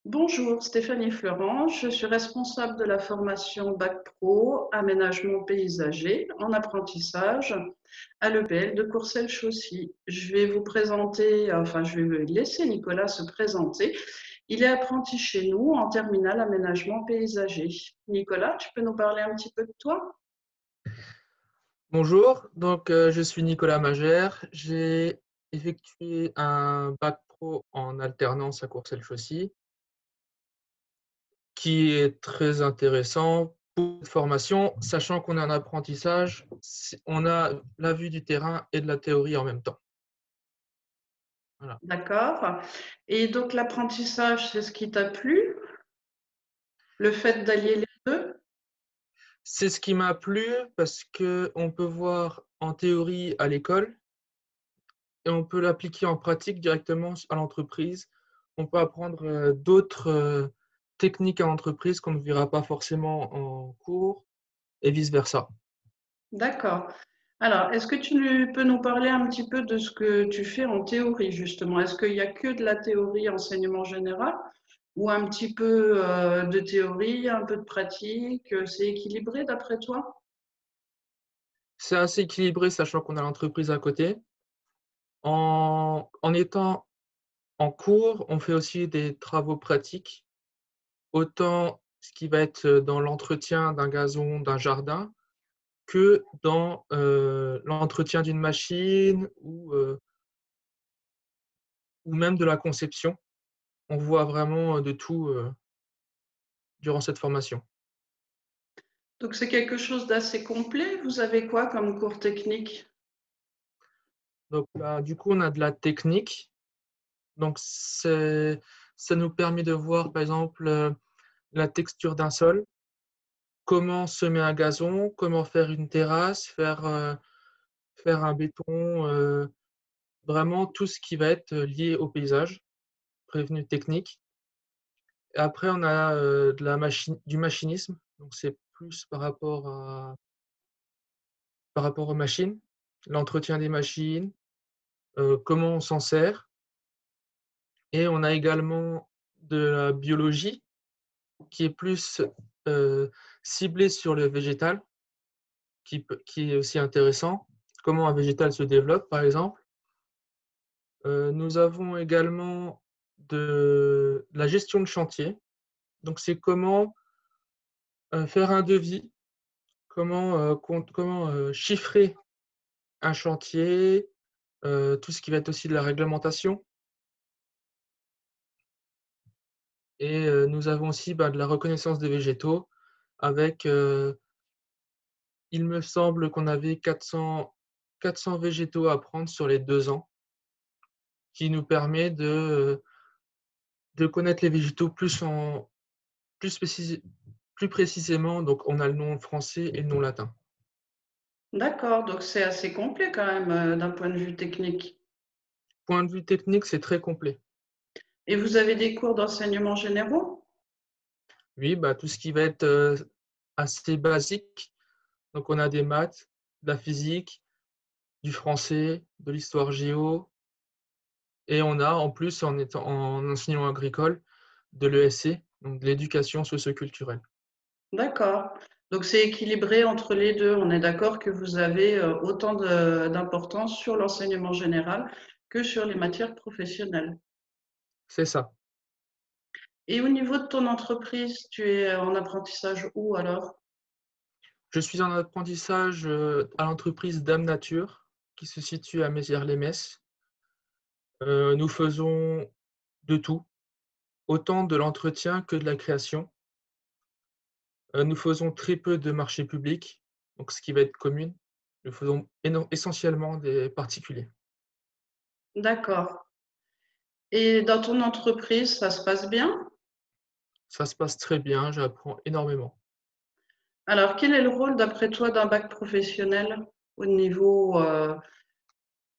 Bonjour, Stéphanie Florent, je suis responsable de la formation Bac Pro Aménagement paysager en apprentissage à l'EPL de Courcelles-Chaussy. Je vais vous présenter, je vais laisser Nicolas se présenter. Il est apprenti chez nous en terminale aménagement paysager. Nicolas, tu peux nous parler un petit peu de toi? Bonjour, je suis Nicolas Magère. J'ai effectué un bac pro en alternance à Courcelles-Chaussy, qui est très intéressant pour cette formation, sachant qu'on est en apprentissage, on a la vue du terrain et de la théorie en même temps. Voilà. D'accord. Et donc l'apprentissage, c'est ce qui t'a plu? Le fait d'allier les deux? C'est ce qui m'a plu parce qu'on peut voir en théorie à l'école et on peut l'appliquer en pratique directement à l'entreprise. On peut apprendre d'autres techniques à l'entreprise qu'on ne verra pas forcément en cours et vice-versa. D'accord. Alors, est-ce que peux nous parler un petit peu de ce que tu fais en théorie, justement? Est-ce qu'il y a que de la théorie enseignement général ou un petit peu de théorie, un peu de pratique? C'est équilibré d'après toi? C'est assez équilibré, sachant qu'on a l'entreprise à côté. En étant en cours, on fait aussi des travaux pratiques, autant ce qui va être dans l'entretien d'un gazon, d'un jardin, que dans l'entretien d'une machine ou même de la conception. On voit vraiment de tout durant cette formation. Donc, c'est quelque chose d'assez complet. Vous avez quoi comme cours technique? Du coup, on a de la technique. Donc, ça nous permet de voir, par exemple, la texture d'un sol, comment semer un gazon, comment faire une terrasse, faire un béton, vraiment tout ce qui va être lié au paysage, prévenu technique. Et après, on a du machinisme, donc c'est plus par rapport aux machines, l'entretien des machines, comment on s'en sert. Et on a également de la biologie qui est plus ciblée sur le végétal, qui est aussi intéressant. Comment un végétal se développe, par exemple. Nous avons également de la gestion de chantier. Donc c'est comment faire un devis, comment chiffrer un chantier, tout ce qui va être aussi de la réglementation. Et nous avons aussi, de la reconnaissance des végétaux avec, il me semble qu'on avait 400 végétaux à prendre sur les 2 ans, qui nous permet de connaître les végétaux plus spécis plus précisément. Donc on a le nom français et le nom latin. D'accord, donc c'est assez complet quand même d'un point de vue technique. Point de vue technique, c'est très complet. Et vous avez des cours d'enseignement généraux? Oui, tout ce qui va être, assez basique. Donc on a des maths, de la physique, du français, de l'histoire géo et on a en plus, en enseignant agricole, de l'ESC, donc de l'éducation socio-culturelle. D'accord. Donc c'est équilibré entre les deux. On est d'accord que vous avez autant d'importance sur l'enseignement général que sur les matières professionnelles. C'est ça. Et au niveau de ton entreprise, tu es en apprentissage où alors? Je suis en apprentissage, à l'entreprise Dame Nature qui se situe à Mézières-les-Messes. Nous faisons de tout, autant de l'entretien que de la création. Nous faisons très peu de marchés publics, donc ce qui va être commune. Nous faisons essentiellement des particuliers. D'accord. Et dans ton entreprise, ça se passe bien? Ça se passe très bien, j'apprends énormément. Alors, quel est le rôle d'après toi d'un bac professionnel au niveau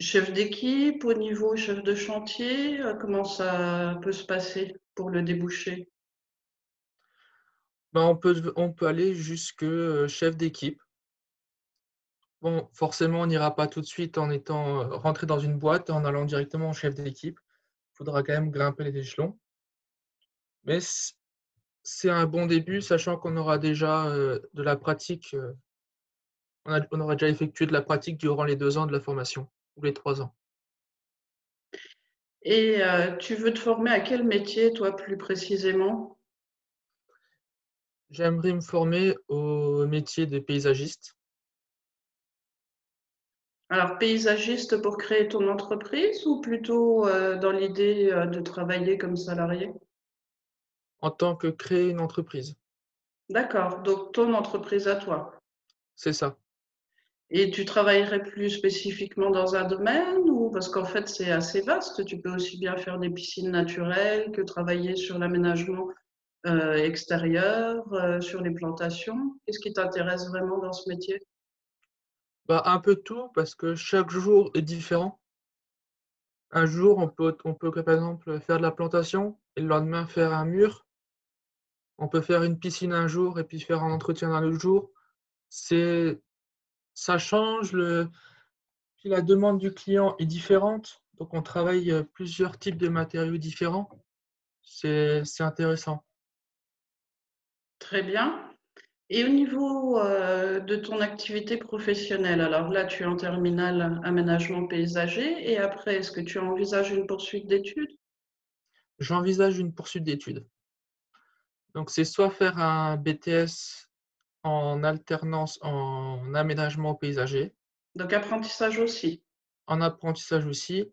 chef d'équipe, au niveau chef de chantier? Comment ça peut se passer pour le débouché? On peut aller jusque, chef d'équipe. Bon, forcément, on n'ira pas tout de suite en étant, rentré dans une boîte, en allant directement en chef d'équipe. Il faudra quand même grimper les échelons. Mais c'est un bon début, sachant qu'on aura déjà, de la pratique, on aura déjà effectué de la pratique durant les 2 ans de la formation ou les 3 ans. Et tu veux te former à quel métier, toi, plus précisément? J'aimerais me former au métier de paysagiste. Alors, paysagiste pour créer ton entreprise ou plutôt dans l'idée de travailler comme salarié? En tant que créer une entreprise. D'accord, donc ton entreprise à toi. C'est ça. Et tu travaillerais plus spécifiquement dans un domaine ou parce qu'en fait c'est assez vaste, tu peux aussi bien faire des piscines naturelles que travailler sur l'aménagement extérieur, sur les plantations. Qu'est-ce qui t'intéresse vraiment dans ce métier? Bah, un peu de tout parce que chaque jour est différent. Un jour, on peut, par exemple, faire de la plantation et le lendemain faire un mur. On peut faire une piscine un jour et puis faire un entretien un autre jour. C'est Ça change, puis la demande du client est différente, donc on travaille, plusieurs types de matériaux différents. C'est intéressant. Très bien. Et au niveau de ton activité professionnelle, alors là tu es en terminale aménagement paysager et après est-ce que tu envisages une poursuite d'études? J'envisage une poursuite d'études. Donc c'est soit faire un BTS en alternance en aménagement paysager, Donc apprentissage aussi. en apprentissage aussi,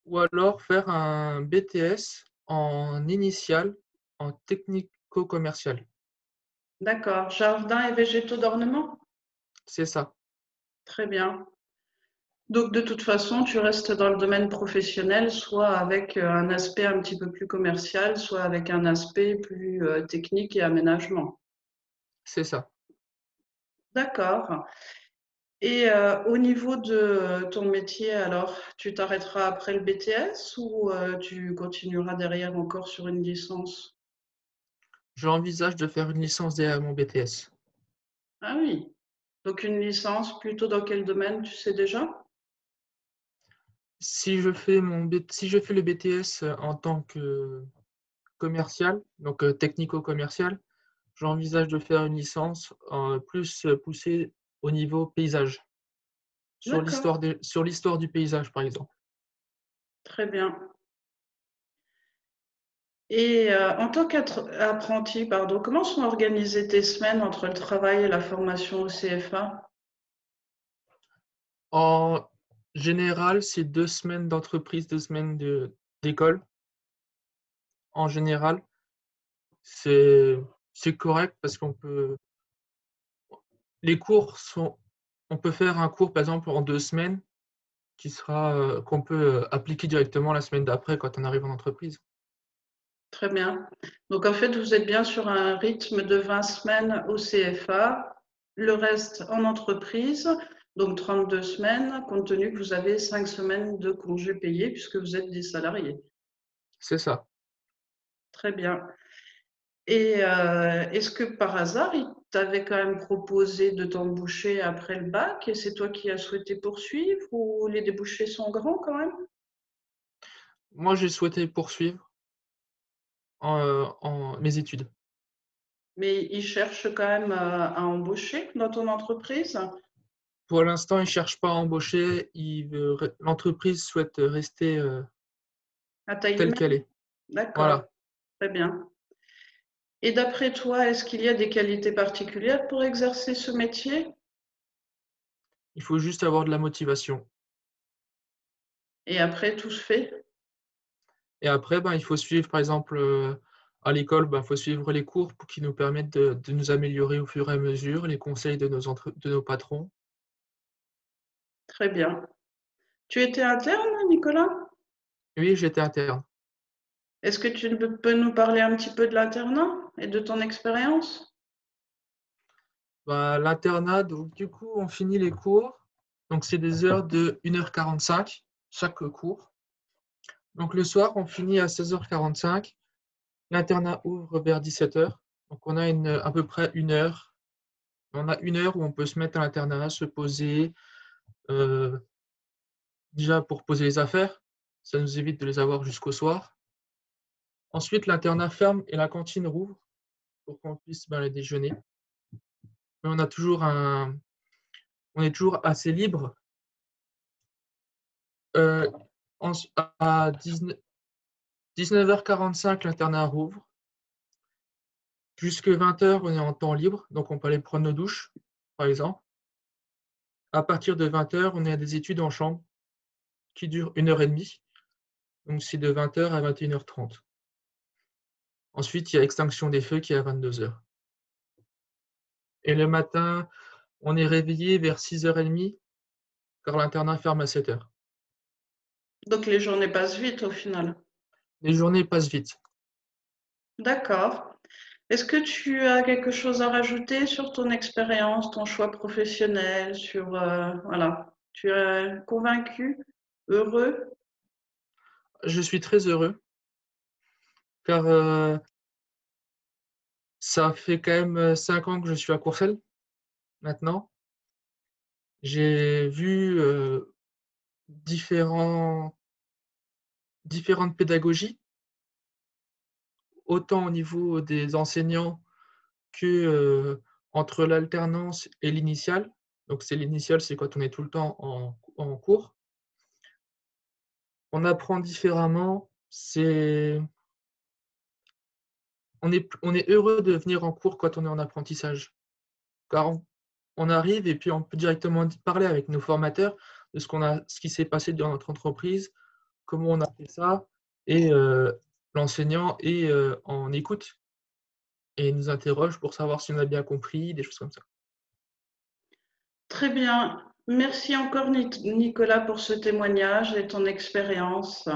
ou alors faire un BTS en initial en technico-commercial. D'accord. Jardin et végétaux d'ornement? C'est ça, Très bien. Donc de toute façon, tu restes dans le domaine professionnel, soit avec un aspect un petit peu plus commercial, soit avec un aspect plus technique et aménagement. c'est ça. D'accord. Et au niveau de ton métier, alors, tu t'arrêteras après le BTS ou tu continueras derrière encore sur une licence? J'envisage de faire une licence derrière mon BTS. Ah oui. Donc une licence plutôt dans quel domaine, tu sais déjà? Si je fais le BTS, en tant que commercial, donc technico-commercial, j'envisage de faire une licence, plus, poussée au niveau paysage, D'accord, sur l'histoire du paysage, par exemple. très bien. Et en tant qu'apprenti, pardon, comment sont organisées tes semaines entre le travail et la formation au CFA? En général, c'est 2 semaines d'entreprise, 2 semaines d'école. En général, c'est c'est correct parce qu'on peut les cours sont on peut faire un cours, par exemple, en 2 semaines qu'on peut, appliquer directement la semaine d'après quand on arrive en entreprise. Très bien. Donc en fait, vous êtes bien sur un rythme de 20 semaines au CFA, le reste en entreprise, donc 32 semaines, compte tenu que vous avez 5 semaines de congés payés puisque vous êtes des salariés. C'est ça. Très bien. Et est-ce que par hasard, il t'avait quand même proposé de t'embaucher après le bac et c'est toi qui as souhaité poursuivre ou les débouchés sont grands quand même? Moi, j'ai souhaité poursuivre en mes études. Mais ils cherchent quand même à embaucher dans ton entreprise? Pour l'instant, ils ne cherchent pas à embaucher, l'entreprise souhaite rester, À taille telle qu'elle humaine? est. D'accord, Voilà. très bien. Et d'après toi, est-ce qu'il y a des qualités particulières pour exercer ce métier? Il faut juste avoir de la motivation Et après, tout se fait? et après, ben, il faut suivre, par exemple, à l'école, ben, il faut suivre les cours pour qui nous permettent de nous améliorer au fur et à mesure, les conseils de nos patrons. Très bien. Tu étais interne, Nicolas? Oui, j'étais interne. Est-ce que tu peux nous parler un petit peu de l'internat et de ton expérience? Bah, l'internat, donc du coup, on finit les cours, donc c'est des heures de 1h45 chaque cours. Donc le soir, on finit à 16h45. L'internat ouvre vers 17h. Donc on a à peu près 1 heure. On a 1 heure où on peut se mettre à l'internat, se poser, heu, déjà pour poser les affaires, ça nous évite de les avoir jusqu'au soir. Ensuite, l'internat ferme et la cantine rouvre pour qu'on puisse aller déjeuner. Mais on est toujours assez libre. Euh, à 19h45, l'internat rouvre. Jusque 20h, on est en temps libre, donc on peut aller prendre nos douches, par exemple. À partir de 20h, on est à des études en chambre qui durent 1h30. Donc c'est de 20h à 21h30. Ensuite, il y a extinction des feux qui est à 22h. Et le matin, on est réveillé vers 6h30, car l'internat ferme à 7h. Donc les journées passent vite au final. Les journées passent vite. D'accord. Est-ce que tu as quelque chose à rajouter sur ton expérience, ton choix professionnel, sur voilà, tu es convaincu, heureux? Je suis très heureux, car ça fait quand même 5 ans que je suis à Courcelles, maintenant. J'ai vu différentes pédagogies, autant au niveau des enseignants que entre l'alternance et l'initiale. Donc c'est l'initiale, c'est quand on est tout le temps en cours. On apprend différemment, on est heureux de venir en cours quand on est en apprentissage, car on arrive et puis on peut directement parler avec nos formateurs de ce qui s'est passé dans notre entreprise, comment on a fait ça, et l'enseignant est en écoute et nous interroge pour savoir si on a bien compris, des choses comme ça. Très bien. Merci encore Nicolas pour ce témoignage et ton expérience.